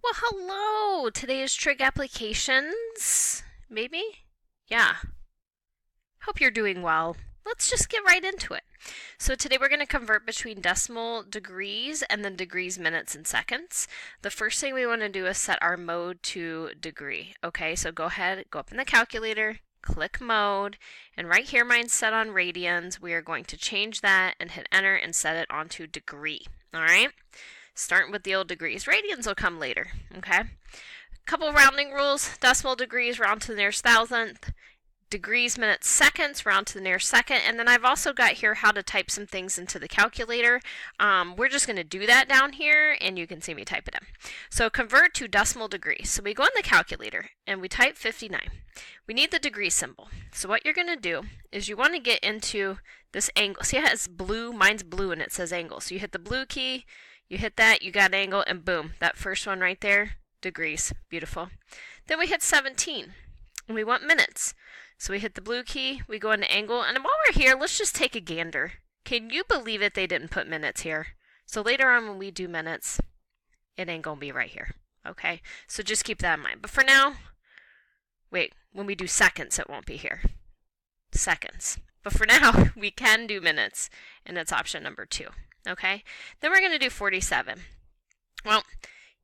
Well, hello! Today is Trig applications. Maybe? Yeah. Hope you're doing well. Let's just get right into it. So today we're going to convert between decimal degrees and then degrees, minutes, and seconds. The first thing we want to do is set our mode to degree. Okay, so go ahead, go up in the calculator, click mode, and right here mine's set on radians. We are going to change that and hit enter and set it onto degree. All right? Starting with the old degrees. Radians will come later, okay? Couple rounding rules. Decimal degrees, round to the nearest thousandth. Degrees, minutes, seconds, round to the nearest second. And then I've also got here how to type some things into the calculator. We're just going to do that down here, and you can see me type it in. So convert to decimal degrees. So we go in the calculator, and we type 59. We need the degree symbol. So what you're going to do is you want to get into this angle. See, it has blue. Mine's blue, and it says angle. So you hit the blue key. You hit that, you got an angle, and boom, that first one right there, degrees. Beautiful. Then we hit 17, and we want minutes. So we hit the blue key, we go into angle, and while we're here, let's just take a gander. Can you believe it they didn't put minutes here? So later on when we do minutes, it ain't going to be right here. Okay, so just keep that in mind. But for now, wait, when we do seconds, it won't be here. Seconds. But for now, we can do minutes, and it's option number 2. Okay, then we're going to do 47. Well,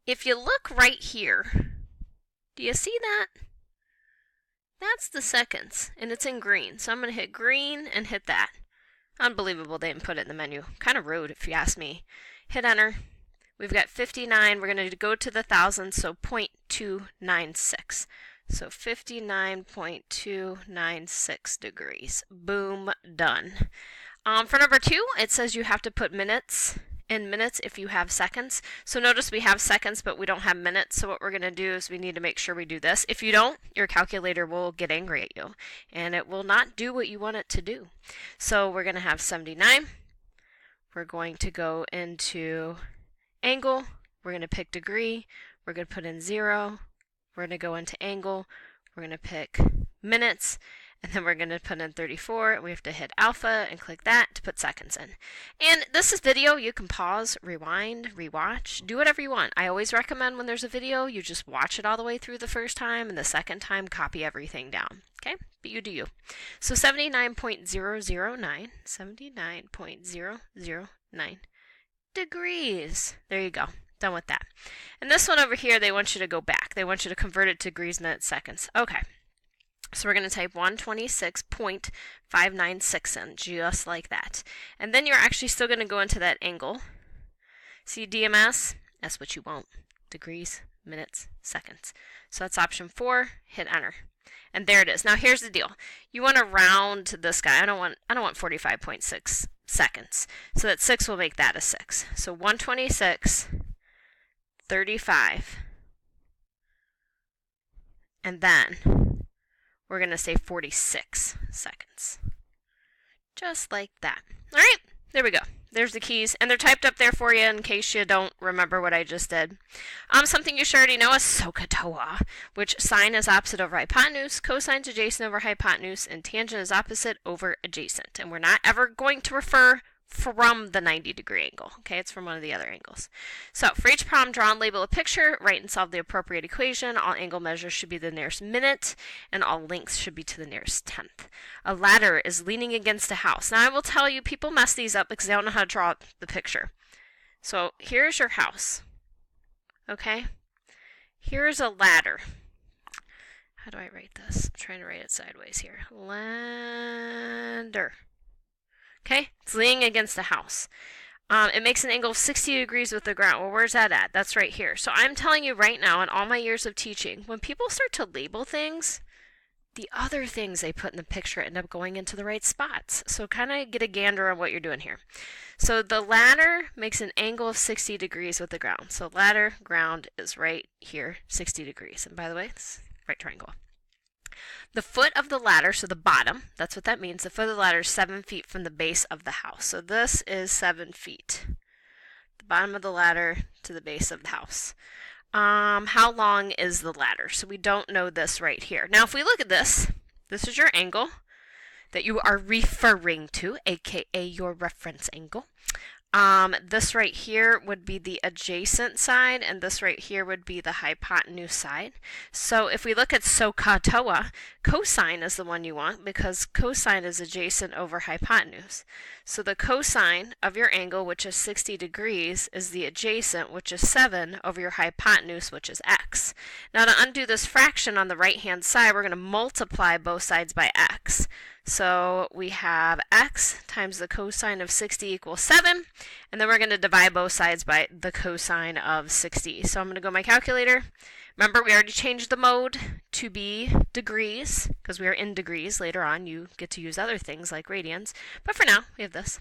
if you look right here, do you see that? That's the seconds, and it's in green. So I'm going to hit green and hit that. Unbelievable they didn't put it in the menu. Kind of rude if you ask me. Hit enter. We've got 59. We're going to go to the thousands, so 0.296. So 59.296 degrees. Boom, done. For number 2, it says you have to put minutes in minutes if you have seconds. So notice we have seconds, but we don't have minutes. So what we're going to do is we need to make sure we do this. If you don't, your calculator will get angry at you, and it will not do what you want it to do. So we're going to have 79. We're going to go into angle. We're going to pick degree. We're going to put in 0. We're going to go into angle. We're going to pick minutes. And then we're going to put in 34. We have to hit alpha and click that to put seconds in. And this is video. You can pause, rewind, rewatch, do whatever you want. I always recommend when there's a video, you just watch it all the way through the first time, and the second time, copy everything down. Okay? But you do you. So 79.009, 79.009 degrees. There you go. Done with that. And this one over here, they want you to go back. They want you to convert it to degrees, minutes, seconds. Okay. So we're going to type 126.596 in, just like that. And then you're actually still going to go into that angle. See DMS? That's what you want. Degrees, minutes, seconds. So that's option 4. Hit enter. And there it is. Now here's the deal. You want to round to this guy. I don't want 45.6 seconds. So that 6 will make that a 6. So 126.35. And then we're going to say 46 seconds. Just like that. All right, there we go. There's the keys, and they're typed up there for you in case you don't remember what I just did. Something you should already know is SOHCAHTOA, which sine is opposite over hypotenuse, cosine is adjacent over hypotenuse, and tangent is opposite over adjacent. And we're not ever going to refer from the 90-degree angle. Okay, it's from one of the other angles. So for each problem, draw and label a picture, write and solve the appropriate equation. All angle measures should be the nearest minute, and all lengths should be to the nearest tenth. A ladder is leaning against a house. Now I will tell you, people mess these up because they don't know how to draw the picture. So here's your house. Okay? Here's a ladder. How do I write this? I'm trying to write it sideways here. Ladder. Okay, it's leaning against the house. It makes an angle of 60 degrees with the ground. Well, where's that at? That's right here. So I'm telling you right now, in all my years of teaching, when people start to label things, the other things they put in the picture end up going into the right spots. So kind of get a gander on what you're doing here. So the ladder makes an angle of 60 degrees with the ground. So ladder, ground is right here, 60 degrees. And by the way, it's right triangle. The foot of the ladder, so the bottom, that's what that means. The foot of the ladder is 7 feet from the base of the house. So this is 7 feet. The bottom of the ladder to the base of the house. How long is the ladder? So we don't know this right here. Now if we look at this, this is your angle that you are referring to, aka your reference angle. This right here would be the adjacent side, and this right here would be the hypotenuse side. So if we look at SOHCAHTOA, cosine is the one you want because cosine is adjacent over hypotenuse. So the cosine of your angle, which is 60 degrees, is the adjacent, which is 7, over your hypotenuse, which is x. Now to undo this fraction on the right-hand side, we're going to multiply both sides by x. So we have x times the cosine of 60 equals 7, and then we're going to divide both sides by the cosine of 60. So I'm going to go my calculator. Remember, we already changed the mode to be degrees, because we are in degrees. Later on, you get to use other things like radians. But for now, we have this.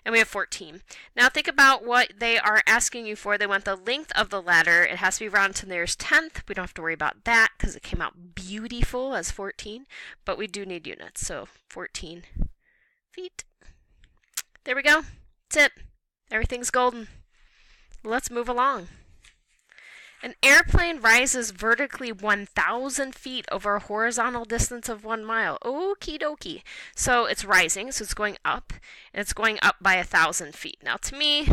And we have 14. Now think about what they are asking you for. They want the length of the ladder. It has to be rounded to the nearest tenth. We don't have to worry about that because it came out beautiful as 14. But we do need units, so 14 feet. There we go. That's it. Everything's golden. Let's move along. An airplane rises vertically 1,000 feet over a horizontal distance of 1 mile. Okie dokie. So it's rising, so it's going up, and it's going up by 1,000 feet. Now to me,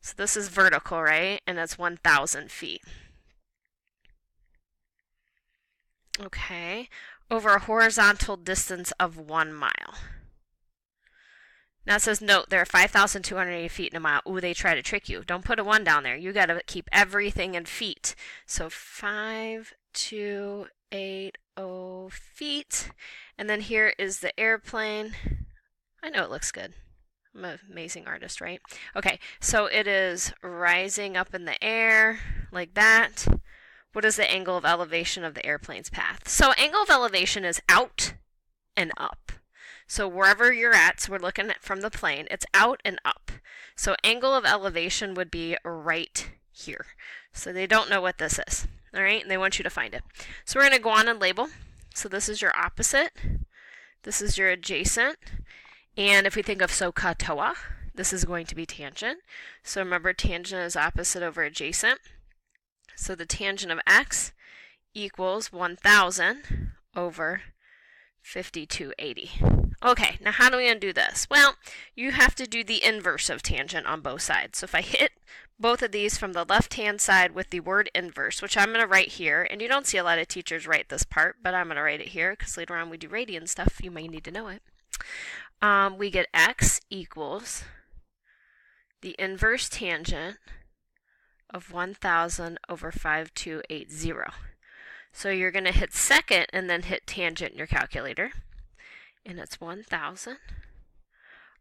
so this is vertical, right? And that's 1,000 feet. Okay, over a horizontal distance of 1 mile. Now it says, note, there are 5,280 feet in a mile. Ooh, they try to trick you. Don't put a 1 down there. You got to keep everything in feet. So 5,280 feet. And then here is the airplane. I know it looks good. I'm an amazing artist, right? Okay, so it is rising up in the air like that. What is the angle of elevation of the airplane's path? So angle of elevation is out and up. So wherever you're at, so we're looking at from the plane, it's out and up. So angle of elevation would be right here. So they don't know what this is, all right? And they want you to find it. So we're going to go on and label. So this is your opposite. This is your adjacent. And if we think of SOHCAHTOA, this is going to be tangent. So remember, tangent is opposite over adjacent. So the tangent of x equals 1,000 over 5,280. Okay, now how do we undo this? Well, you have to do the inverse of tangent on both sides. So if I hit both of these from the left-hand side with the word inverse, which I'm going to write here, and you don't see a lot of teachers write this part, but I'm going to write it here because later on we do radian stuff, you may need to know it. We get x equals the inverse tangent of 1,000 over 5,280. So you're going to hit second and then hit tangent in your calculator. And it's 1,000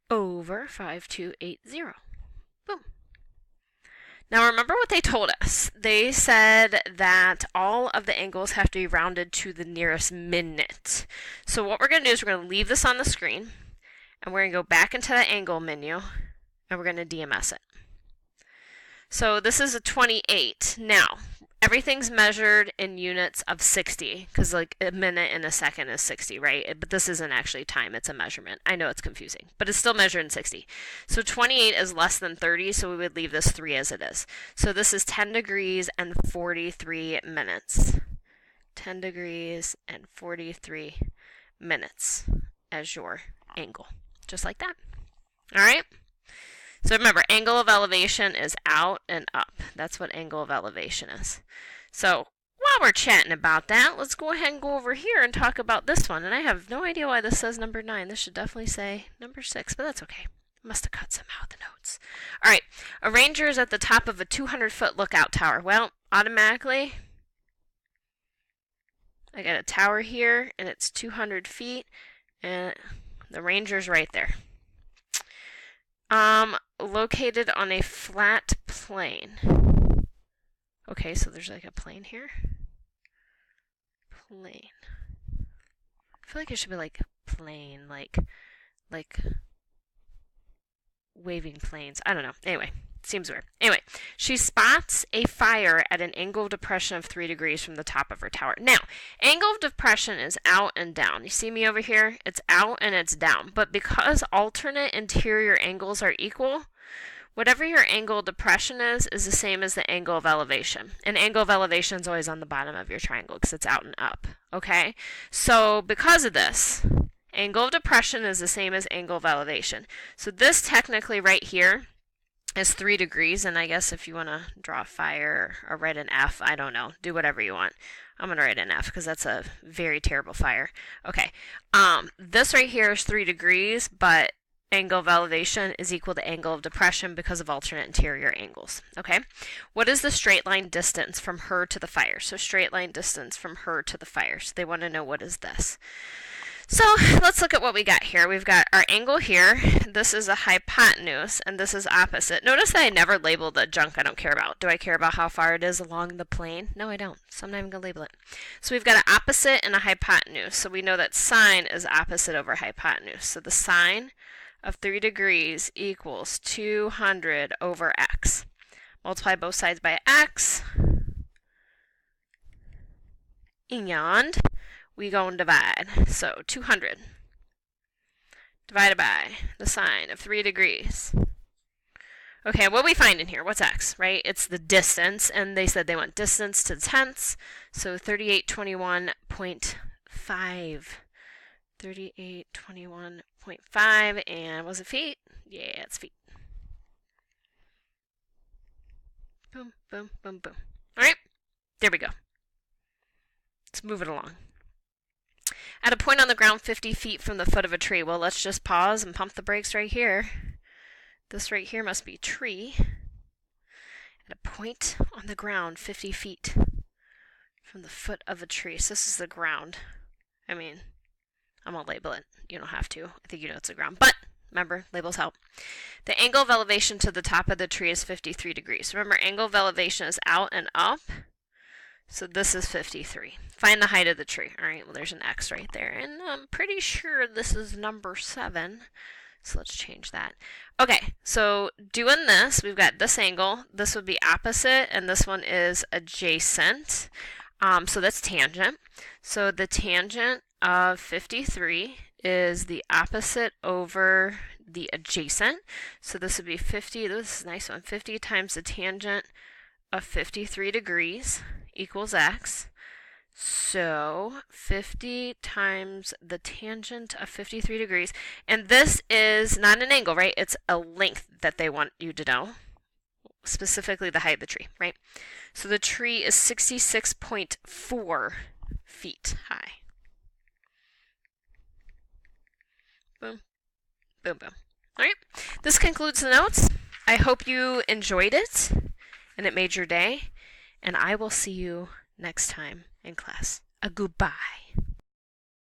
over 5,280. Boom. Now remember what they told us. They said that all of the angles have to be rounded to the nearest minute. So what we're going to do is we're going to leave this on the screen, and we're going to go back into the angle menu, and we're going to DMS it. So this is a 28. Now, everything's measured in units of 60, because like a minute and a second is 60, right? But this isn't actually time, it's a measurement. I know it's confusing, but it's still measured in 60. So 28 is less than 30, so we would leave this 3 as it is. So this is 10 degrees and 43 minutes. 10 degrees and 43 minutes as your angle, just like that. All right? So remember, angle of elevation is out and up. That's what angle of elevation is. So while we're chatting about that, let's go ahead and go over here and talk about this one. And I have no idea why this says number 9. This should definitely say number 6, but that's okay. Must have cut some out the notes. All right, a ranger is at the top of a 200-foot lookout tower. Well, automatically, I got a tower here, and it's 200 feet, and the ranger's right there. Located on a flat plane. Okay, so there's like a plane here. Plane. I feel like it should be like plane, like waving planes. I don't know. Anyway, seems weird. Anyway, she spots a fire at an angle of depression of 3 degrees from the top of her tower. Now, angle of depression is out and down. You see me over here? It's out and it's down. But because alternate interior angles are equal, whatever your angle of depression is the same as the angle of elevation. And angle of elevation is always on the bottom of your triangle because it's out and up. Okay? So because of this, Angle of depression is the same as angle of elevation. So this technically right here is 3 degrees, and I guess if you want to draw a fire or write an F, I don't know, do whatever you want. I'm going to write an F because that's a very terrible fire. Okay, this right here is 3 degrees, but angle of elevation is equal to angle of depression because of alternate interior angles. Okay, what is the straight line distance from her to the fire? So straight line distance from her to the fire. So they want to know, what is this? So let's look at what we got here. We've got our angle here. This is a hypotenuse, and this is opposite. Notice that I never labeled the junk I don't care about. Do I care about how far it is along the plane? No, I don't. So I'm not even going to label it. So we've got an opposite and a hypotenuse. So we know that sine is opposite over hypotenuse. So the sine of 3 degrees equals 200 over x. Multiply both sides by x. And we go and divide. So 200 divided by the sine of 3 degrees. Okay, what are we finding here? What's x, right? It's the distance, and they said they want distance to the tenths. So 3821.5. 3821.5, and was it feet? Yeah, it's feet. Boom, boom, boom, boom. All right, there we go. Let's move it along. At a point on the ground 50 feet from the foot of a tree. Well, let's just pause and pump the brakes right here. This right here must be tree. At a point on the ground 50 feet from the foot of a tree. So this is the ground. I mean, I'm going to label it. You don't have to. I think you know it's the ground. But remember, labels help. The angle of elevation to the top of the tree is 53 degrees. Remember, angle of elevation is out and up. So this is 53. Find the height of the tree. All right, well, there's an X right there. And I'm pretty sure this is number 7. So let's change that. Okay, so doing this, we've got this angle. This would be opposite, and this one is adjacent. So that's tangent. So the tangent of 53 is the opposite over the adjacent. So this would be 50. This is a nice one. 50 times the tangent of 53 degrees equals x. So 50 times the tangent of 53 degrees. And this is not an angle, right? It's a length that they want you to know. Specifically the height of the tree, right? So the tree is 66.4 feet high. Boom, boom, boom. All right, this concludes the notes. I hope you enjoyed it and it made your day. And I will see you next time in class. A goodbye.